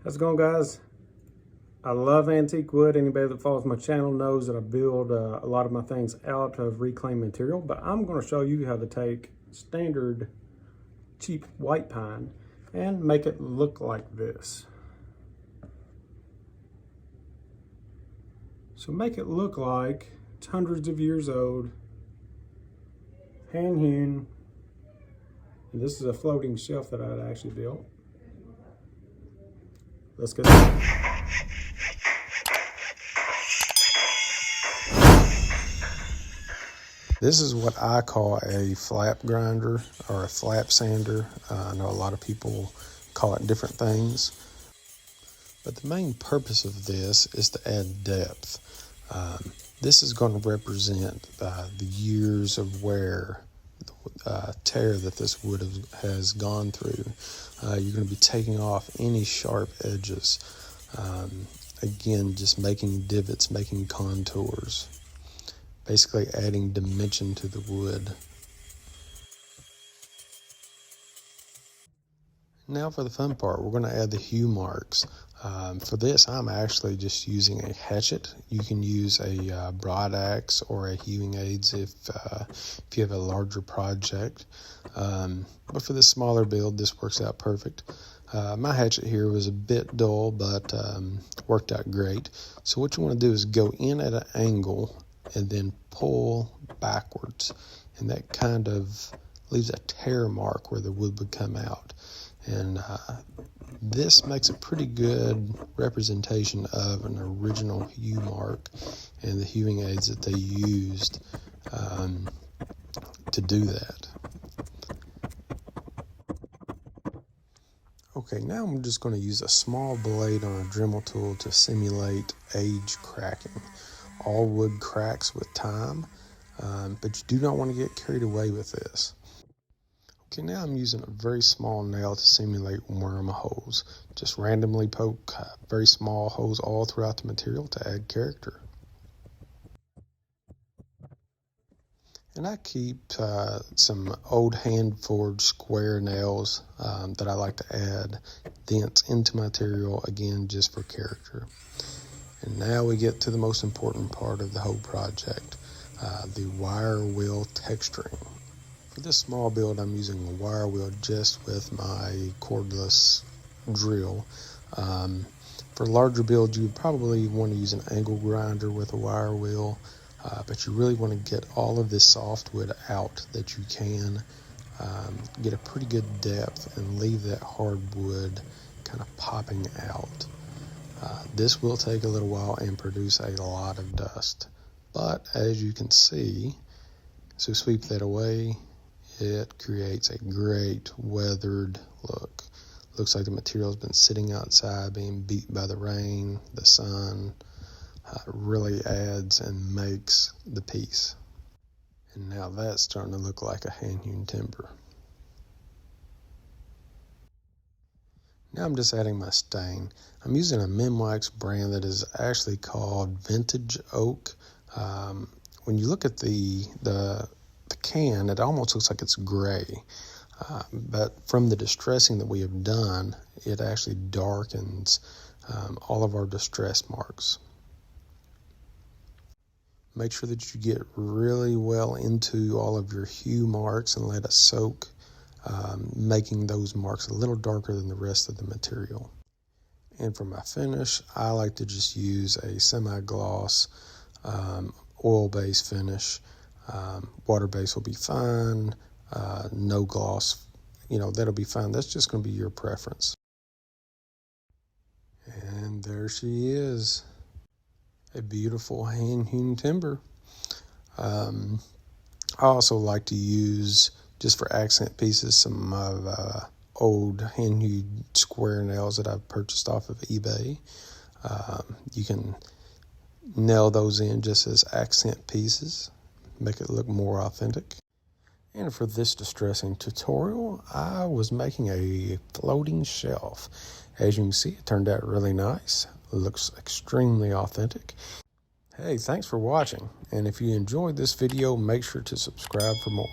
How's it going, guys? I love antique wood. Anybody that follows my channel knows that I build a lot of my things out of reclaimed material, but I'm going to show you how to take standard cheap white pine and make it look like this. So make it look like it's hundreds of years old, hand hewn. And this is a floating shelf that I had actually built. Let's get started. This is what I call a flap grinder or a flap sander. I know a lot of people call it different things, but the main purpose of this is to add depth. This is going to represent the years of wear, tear that this wood has gone through. You're going to be taking off any sharp edges. Again, just making divots, making contours. Basically adding dimension to the wood. Now for the fun part, we're going to add the hue marks. For this, I'm actually just using a hatchet. You can use a broad axe or a hewing aids if you have a larger project. But for this smaller build, this works out perfect. My hatchet here was a bit dull, but worked out great. So what you want to do is go in at an angle and then pull backwards, and that kind of leaves a tear mark where the wood would come out. And this makes a pretty good representation of an original hue mark and the hewing aids that they used to do that. Okay, now I'm just going to use a small blade on a dremel tool to simulate age cracking. All wood cracks with time, but you do not want to get carried away with this. Okay, now I'm using a very small nail to simulate worm holes. Just randomly poke very small holes all throughout the material to add character. And I keep some old hand-forged square nails that I like to add dents into material, again, just for character. And now we get to the most important part of the whole project, the wire wheel texturing. For this small build, I'm using a wire wheel just with my cordless drill. For larger builds, you probably want to use an angle grinder with a wire wheel, but you really want to get all of this softwood out that you can, get a pretty good depth, and leave that hardwood kind of popping out. This will take a little while and produce a lot of dust, but as you can see, so sweep that away, it creates a great weathered look. Looks like the material has been sitting outside, being beat by the rain, the sun. Really adds and makes the piece. And now that's starting to look like a hand-hewn timber. Now I'm just adding my stain. I'm using a minwax brand that is actually called Vintage Oak. When you look at the can, it almost looks like it's gray. But from the distressing that we have done, it actually darkens all of our distress marks. Make sure that you get really well into all of your hue marks and let it soak, making those marks a little darker than the rest of the material. And for my finish, I like to just use a semi-gloss oil-based finish. Water-based will be fine. No gloss, that'll be fine. That's just going to be your preference. And there she is, a beautiful hand-hewn timber. I also like to use, just for accent pieces, some of old hand-hewn square nails that I've purchased off of eBay. You can nail those in just as accent pieces, make it look more authentic. And for this distressing tutorial, I was making a floating shelf. As you can see, it turned out really nice. It looks extremely authentic. Hey, thanks for watching. And if you enjoyed this video, make sure to subscribe for more.